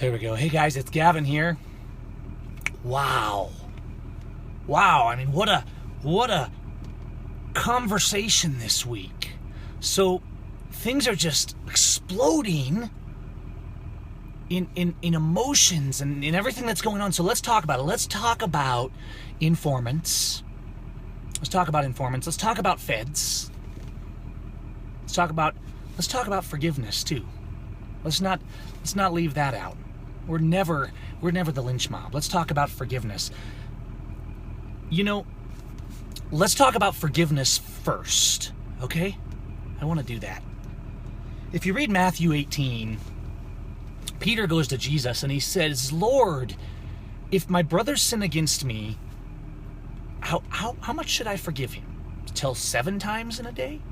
There we go. Hey guys, it's Gavin here. Wow. I mean, what a conversation this week. So things are just exploding in emotions and in everything that's going on. So let's talk about it. Let's talk about informants. Let's talk about feds. Let's talk about forgiveness too. Let's not leave that out. We're never the lynch mob. Let's talk about forgiveness. Let's talk about forgiveness first, okay? I want to do that. If you read Matthew 18, Peter goes to Jesus and he says, "Lord, if my brother sin against me, how much should I forgive him? Till 7 times in a day?"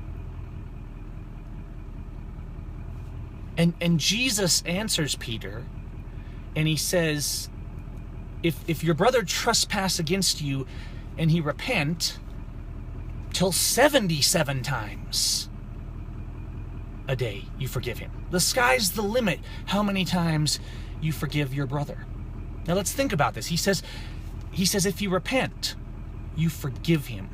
And Jesus answers Peter, and he says, if your brother trespass against you and he repent, till 77 times a day you forgive him. The sky's the limit how many times you forgive your brother. Now let's think about this. He says if you repent, you forgive him.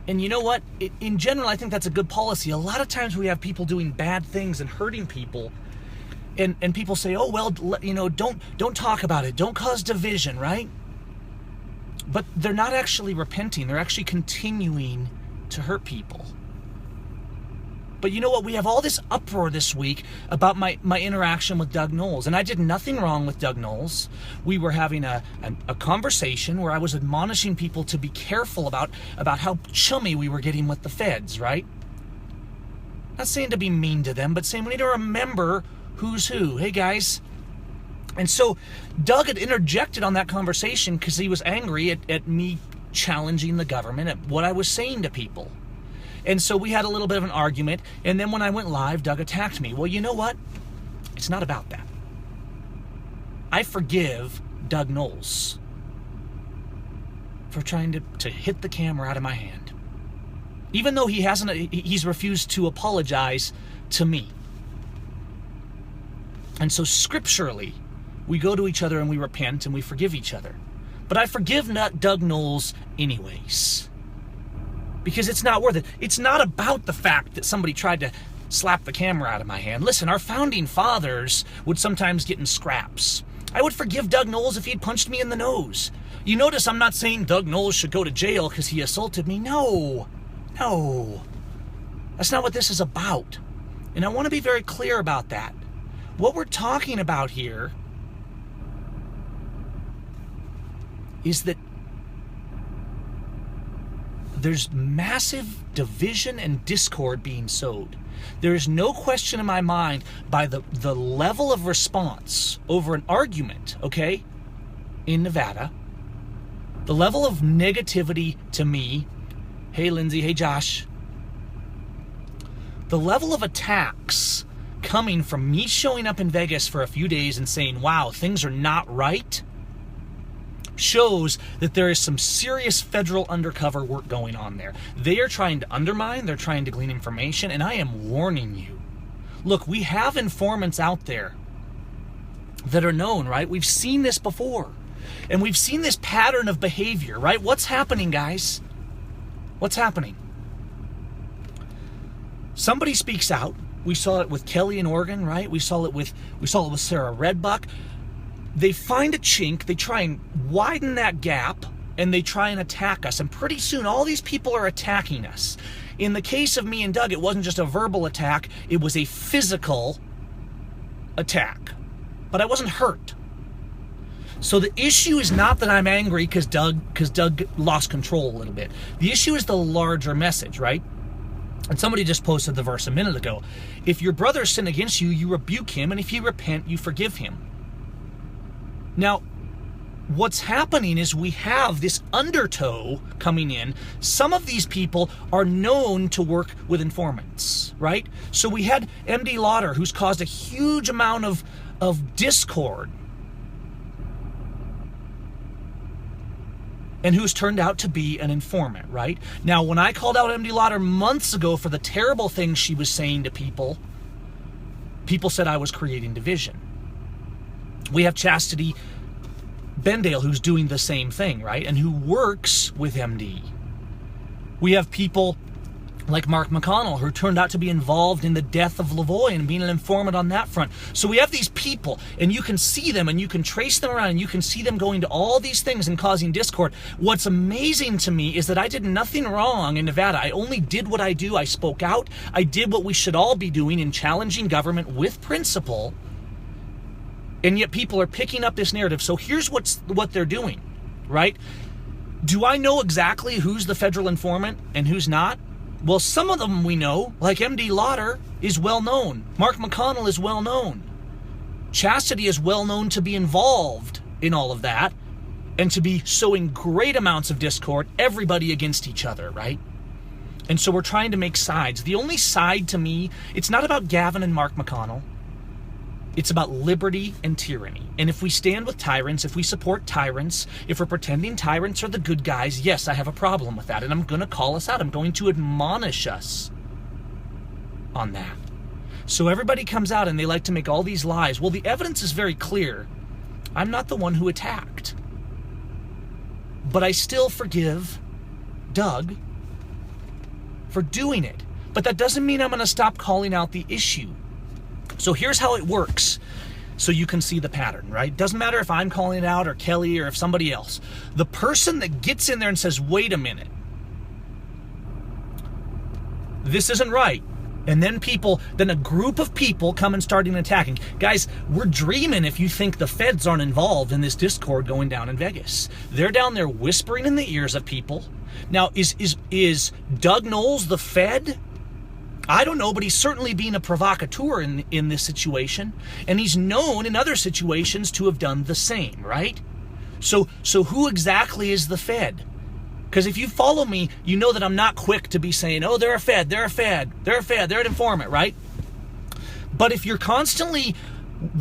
And you know what? In general, I think that's a good policy. A lot of times we have people doing bad things and hurting people, and people say, "Oh well, don't talk about it. Don't cause division," right? But they're not actually repenting. They're actually continuing to hurt people. But you know what? We have all this uproar this week about my interaction with Doug Knowles. And I did nothing wrong with Doug Knowles. We were having a conversation where I was admonishing people to be careful about how chummy we were getting with the feds, right? Not saying to be mean to them, but saying we need to remember who's who. Hey, guys. And so Doug had interjected on that conversation because he was angry at me challenging the government, at what I was saying to people. And so we had a little bit of an argument, and then when I went live, Doug attacked me. Well, you know what? It's not about that. I forgive Doug Knowles for trying to hit the camera out of my hand. Even though he's refused to apologize to me. And so scripturally, we go to each other and we repent and we forgive each other. But I forgive Doug Knowles anyways. Because it's not worth it. It's not about the fact that somebody tried to slap the camera out of my hand. Listen, our founding fathers would sometimes get in scraps. I would forgive Doug Knowles if he'd punched me in the nose. You notice I'm not saying Doug Knowles should go to jail because he assaulted me. No. That's not what this is about. And I want to be very clear about that. What we're talking about here is that there's massive division and discord being sowed. There is no question in my mind by the level of response over an argument, okay, in Nevada, the level of negativity to me, hey Lindsay, hey Josh, the level of attacks coming from me showing up in Vegas for a few days and saying, wow, things are not right, shows that there is some serious federal undercover work going on there. They are trying to undermine, they're trying to glean information, and I am warning you. Look, we have informants out there that are known, right? We've seen this before. And we've seen this pattern of behavior, right? What's happening, guys? What's happening? Somebody speaks out. We saw it with Kelly in Oregon, right? We saw it with Sarah Redbuck. They find a chink, they try and widen that gap, and they try and attack us. And pretty soon, all these people are attacking us. In the case of me and Doug, it wasn't just a verbal attack, it was a physical attack. But I wasn't hurt. So the issue is not that I'm angry because Doug lost control a little bit. The issue is the larger message, right? And somebody just posted the verse a minute ago. If your brother sin against you, you rebuke him, and if he repent, you forgive him. Now, what's happening is we have this undertow coming in. Some of these people are known to work with informants, right? So we had MD Lauder, who's caused a huge amount of discord. and who's turned out to be an informant, right? Now, when I called out MD Lauder months ago for the terrible things she was saying to people, people said I was creating division. We have Chastity Bendale, who's doing the same thing, right? And who works with MD. We have people like Mark McConnell, who turned out to be involved in the death of Lavoie and being an informant on that front. So we have these people, and you can see them, and you can trace them around, and you can see them going to all these things and causing discord. What's amazing to me is that I did nothing wrong in Nevada. I only did what I do. I spoke out. I did what we should all be doing in challenging government with principle, and yet people are picking up this narrative. So here's what they're doing, right? Do I know exactly who's the federal informant and who's not? Well, some of them we know, like MD Lauder is well known. Mark McConnell is well known. Chastity is well known to be involved in all of that and to be sowing great amounts of discord, everybody against each other, right? And so we're trying to make sides. The only side to me, it's not about Gavin and Mark McConnell. It's about liberty and tyranny. And if we stand with tyrants, if we support tyrants, if we're pretending tyrants are the good guys, yes, I have a problem with that. And I'm going to call us out. I'm going to admonish us on that. So everybody comes out and they like to make all these lies. Well, the evidence is very clear. I'm not the one who attacked. But I still forgive Doug for doing it. But that doesn't mean I'm going to stop calling out the issue. So here's how it works, so you can see the pattern, right? Doesn't matter if I'm calling it out or Kelly or if somebody else. The person that gets in there and says, wait a minute, this isn't right. And then a group of people come and start attacking. Guys, we're dreaming if you think the feds aren't involved in this discord going down in Vegas. They're down there whispering in the ears of people. Now, is Doug Knowles the Fed? I don't know, but he's certainly being a provocateur in this situation, and he's known in other situations to have done the same, right? So who exactly is the Fed? Because if you follow me, you know that I'm not quick to be saying, oh, they're a Fed, they're a Fed, they're a Fed, they're an informant, right? But if you're constantly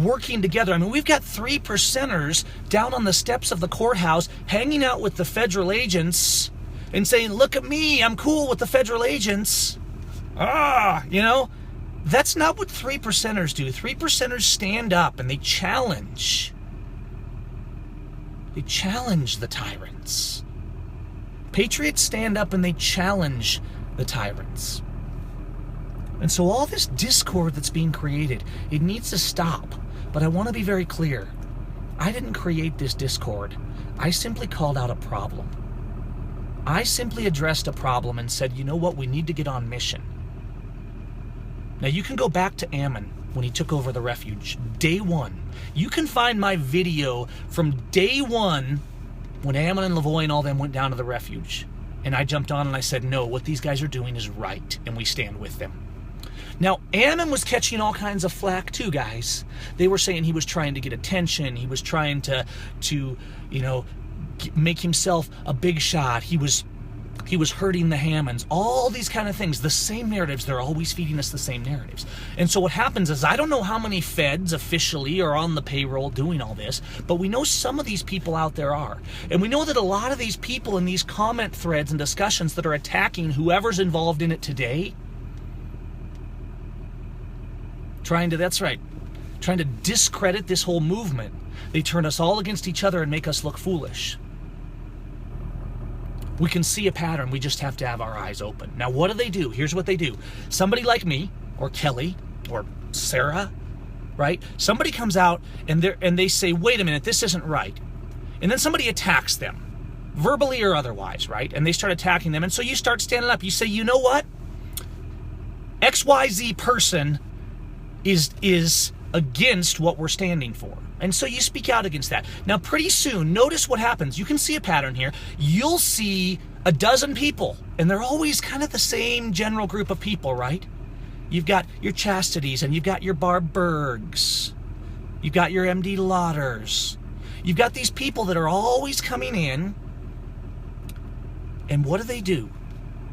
working together, I mean, we've got 3%ers down on the steps of the courthouse hanging out with the federal agents and saying, look at me, I'm cool with the federal agents. That's not what 3%ers do. 3%ers stand up and they challenge. They challenge the tyrants. Patriots stand up and they challenge the tyrants. And so all this discord that's being created, it needs to stop. But I want to be very clear. I didn't create this discord. I simply called out a problem. I simply addressed a problem and said, you know what, we need to get on mission. Now, you can go back to Ammon when he took over the refuge, day one. You can find my video from day one when Ammon and Lavoie and all them went down to the refuge. And I jumped on and I said, no, what these guys are doing is right, and we stand with them. Now, Ammon was catching all kinds of flack too, guys. They were saying he was trying to get attention. He was trying to make himself a big shot. He was hurting the Hammonds, all these kind of things, the same narratives. They're always feeding us the same narratives. And so what happens is, I don't know how many feds officially are on the payroll doing all this, but we know some of these people out there are. And we know that a lot of these people in these comment threads and discussions that are attacking whoever's involved in it today, trying to discredit this whole movement. They turn us all against each other and make us look foolish. We can see a pattern. We just have to have our eyes open. Now, what do? Here's what they do. Somebody like me, or Kelly, or Sarah, right? Somebody comes out and they say, wait a minute, this isn't right. And then somebody attacks them, verbally or otherwise, right? And they start attacking them. And so you start standing up. You say, you know what? XYZ person is against what we're standing for. And so you speak out against that. Now, pretty soon, notice what happens. You can see a pattern here. You'll see a dozen people, and they're always kind of the same general group of people, right? You've got your Chastities, and you've got your Barb Bergs. You've got your MD Lauders. You've got these people that are always coming in, and what do?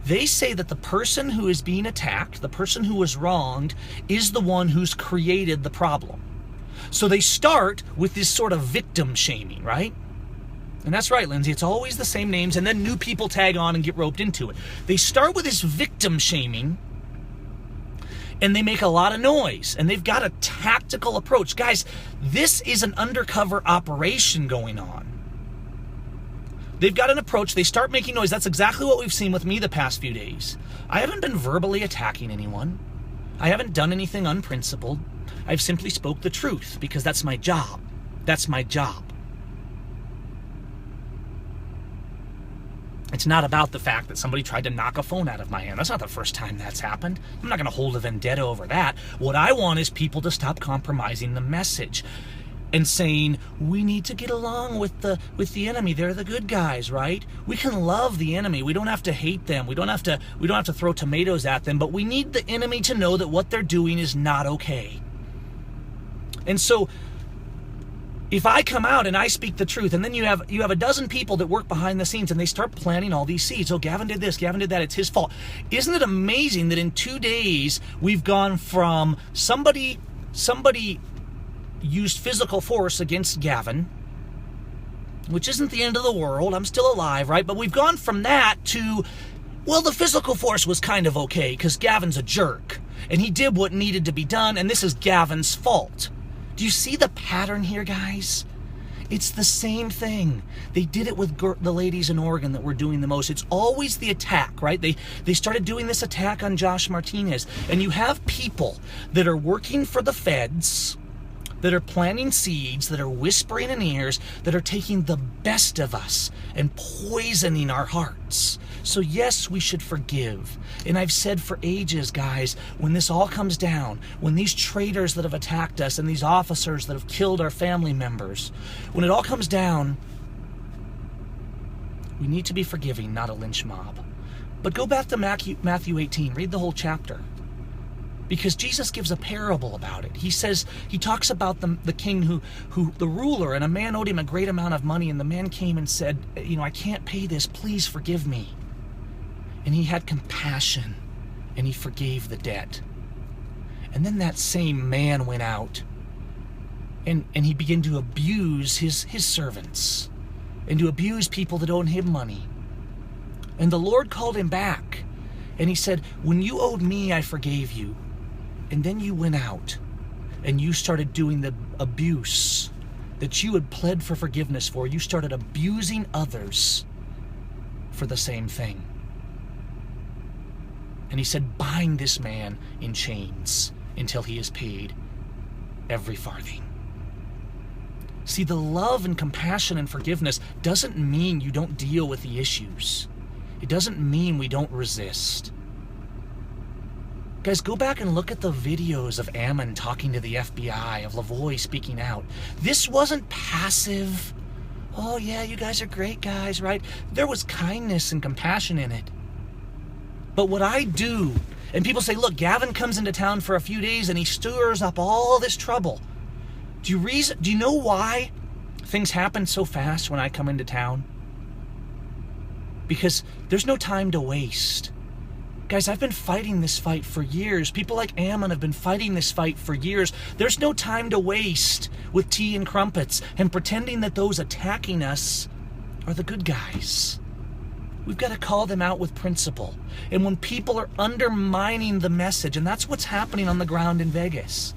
They say that the person who is being attacked, the person who was wronged, is the one who's created the problem. So they start with this sort of victim shaming, right? And that's right, Lindsay. It's always the same names, and then new people tag on and get roped into it. They start with this victim shaming, and they make a lot of noise, and they've got a tactical approach. Guys, this is an undercover operation going on. They've got an approach. They start making noise. That's exactly what we've seen with me the past few days. I haven't been verbally attacking anyone. I haven't done anything unprincipled. I've simply spoke the truth because that's my job. That's my job. It's not about the fact that somebody tried to knock a phone out of my hand. That's not the first time that's happened. I'm not going to hold a vendetta over that. What I want is people to stop compromising the message and saying, we need to get along with the enemy. They're the good guys, right? We can love the enemy. We don't have to hate them. We don't have to throw tomatoes at them, but we need the enemy to know that what they're doing is not okay. And so if I come out and I speak the truth, and then you have a dozen people that work behind the scenes and they start planting all these seeds. Oh, Gavin did this, Gavin did that, it's his fault. Isn't it amazing that in 2 days we've gone from somebody used physical force against Gavin, which isn't the end of the world, I'm still alive, right? But we've gone from that to, well, the physical force was kind of okay because Gavin's a jerk and he did what needed to be done, and this is Gavin's fault. Do you see the pattern here, guys? It's the same thing. They did it with the ladies in Oregon that were doing the most. It's always the attack, right? They started doing this attack on Josh Martinez. And you have people that are working for the feds, that are planting seeds, that are whispering in ears, that are taking the best of us and poisoning our hearts. So yes, we should forgive. And I've said for ages, guys, when this all comes down, when these traitors that have attacked us and these officers that have killed our family members, when it all comes down, we need to be forgiving, not a lynch mob. But go back to Matthew 18, read the whole chapter. Because Jesus gives a parable about it. He talks about the king who the ruler, and a man owed him a great amount of money, and the man came and said, I can't pay this, please forgive me. And he had compassion, and he forgave the debt. And then that same man went out, and he began to abuse his servants, and to abuse people that owed him money. And the Lord called him back, and he said, when you owed me, I forgave you. And then you went out, and you started doing the abuse that you had pled for forgiveness for. You started abusing others for the same thing. And he said, bind this man in chains until he is paid every farthing. See, the love and compassion and forgiveness doesn't mean you don't deal with the issues. It doesn't mean we don't resist. Guys, go back and look at the videos of Ammon talking to the FBI, of Lavoie speaking out. This wasn't passive. Oh yeah, you guys are great guys, right? There was kindness and compassion in it. But what I do, and people say, look, Gavin comes into town for a few days and he stirs up all this trouble. Do you know why things happen so fast when I come into town? Because there's no time to waste. Guys, I've been fighting this fight for years. People like Ammon have been fighting this fight for years. There's no time to waste with tea and crumpets and pretending that those attacking us are the good guys. We've got to call them out with principle. And when people are undermining the message, and that's what's happening on the ground in Vegas,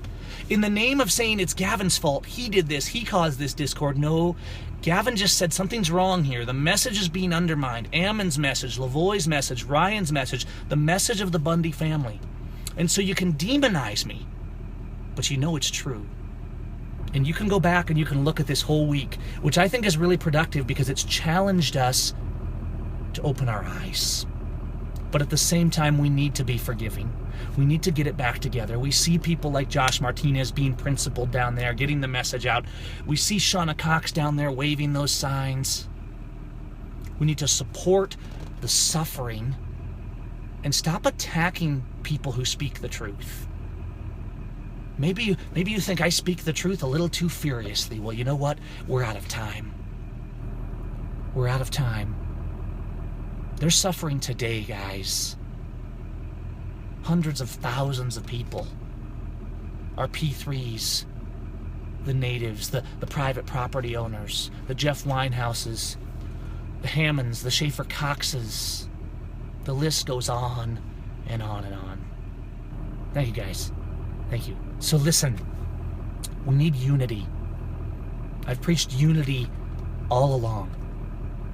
in the name of saying it's Gavin's fault, he did this, he caused this discord. No, Gavin just said something's wrong here. The message is being undermined. Ammon's message, Lavoie's message, Ryan's message, the message of the Bundy family. And so you can demonize me, but you know it's true. And you can go back and you can look at this whole week, which I think is really productive because it's challenged us to open our eyes. But at the same time, we need to be forgiving. We need to get it back together. We see people like Josh Martinez being principled down there, getting the message out. We see Shauna Cox down there waving those signs. We need to support the suffering and stop attacking people who speak the truth. Maybe you think I speak the truth a little too furiously. Well, you know what? We're out of time. We're out of time. They're suffering today, guys. Hundreds of thousands of people are P3s the natives, the private property owners, the Jeff Winehouses, the Hammonds, the Schaefer Coxes. The list goes on and on and on. Thank you, guys. Thank you. So listen, we need unity. I've preached unity all along.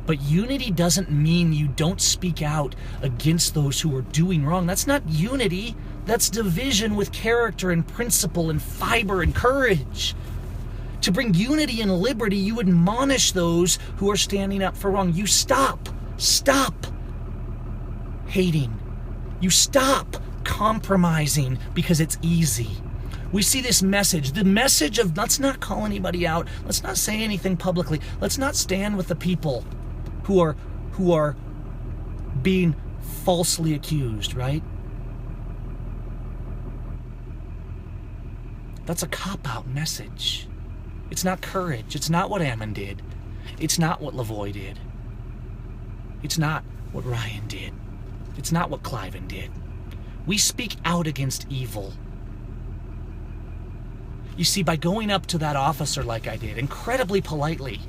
But unity doesn't mean you don't speak out against those who are doing wrong. That's not unity. That's division with character and principle and fiber and courage. To bring unity and liberty, you admonish those who are standing up for wrong. You stop hating. You stop compromising because it's easy. We see this message, the message of let's not call anybody out. Let's not say anything publicly. Let's not stand with the people who are being falsely accused, right? That's a cop-out message. It's not courage. It's not what Ammon did. It's not what Lavoie did. It's not what Ryan did. It's not what Cliven did. We speak out against evil. You see, by going up to that officer like I did, incredibly politely.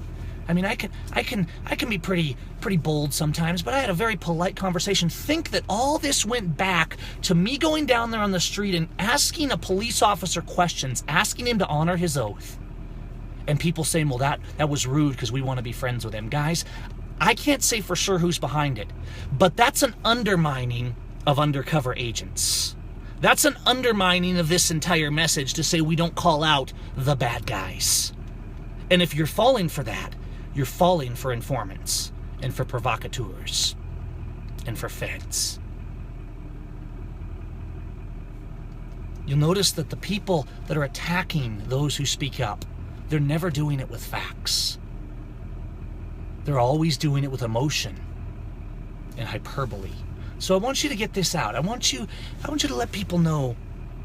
I mean, I can be pretty bold sometimes, but I had a very polite conversation. Think that all this went back to me going down there on the street and asking a police officer questions, asking him to honor his oath. And people saying, well, that was rude because we want to be friends with him. Guys, I can't say for sure who's behind it, but that's an undermining of undercover agents. That's an undermining of this entire message to say we don't call out the bad guys. And if you're falling for that, you're falling for informants and for provocateurs and for feds. You'll notice that the people that are attacking those who speak up, they're never doing it with facts. They're always doing it with emotion and hyperbole. So I want you to get this out. I want you to let people know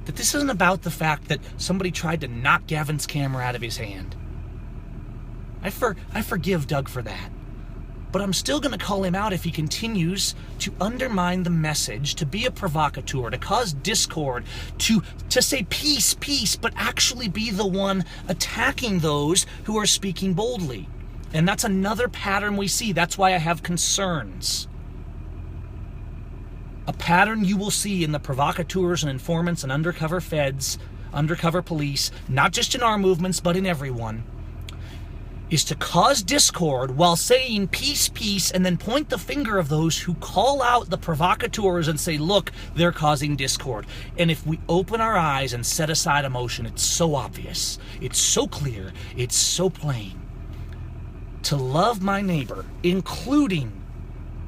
that this isn't about the fact that somebody tried to knock Gavin's camera out of his hand. I forgive Doug for that. But I'm still going to call him out if he continues to undermine the message, to be a provocateur, to cause discord, to say peace, peace, but actually be the one attacking those who are speaking boldly. And that's another pattern we see. That's why I have concerns. A pattern you will see in the provocateurs and informants and undercover feds, undercover police, not just in our movements, but in everyone, is to cause discord while saying peace, peace, and then point the finger of those who call out the provocateurs and say, look, they're causing discord. And if we open our eyes and set aside emotion, it's so obvious, it's so clear, it's so plain. To love my neighbor, including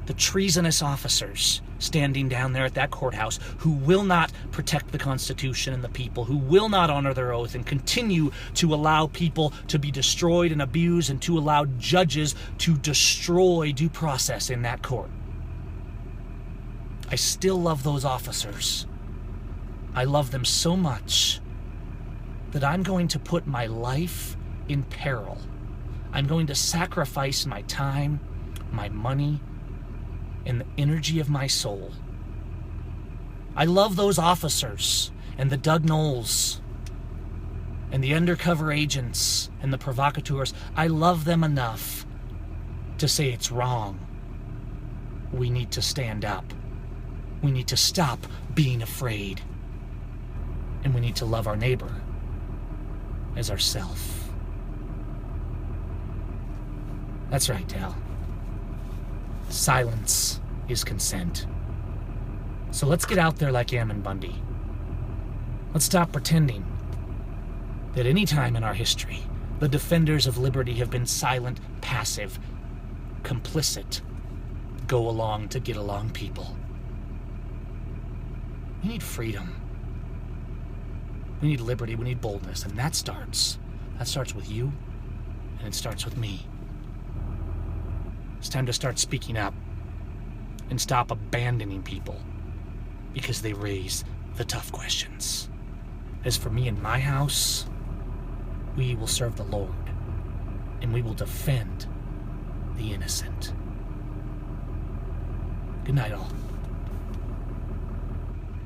the treasonous officers standing down there at that courthouse who will not protect the Constitution and the people, who will not honor their oath and continue to allow people to be destroyed and abused and to allow judges to destroy due process in that court. I still love those officers. I love them so much that I'm going to put my life in peril. I'm going to sacrifice my time, my money, and the energy of my soul. I love those officers and the Doug Knowles and the undercover agents and the provocateurs. I love them enough to say it's wrong. We need to stand up. We need to stop being afraid. And we need to love our neighbor as ourself. That's right, Dal. Silence is consent. So let's get out there like Ammon Bundy. Let's stop pretending that any time in our history, the defenders of liberty have been silent, passive, complicit, go along to get along people. We need freedom. We need liberty. We need boldness. And that starts with you, and it starts with me. It's time to start speaking up and stop abandoning people because they raise the tough questions. As for me and my house, we will serve the Lord and we will defend the innocent. Good night, all.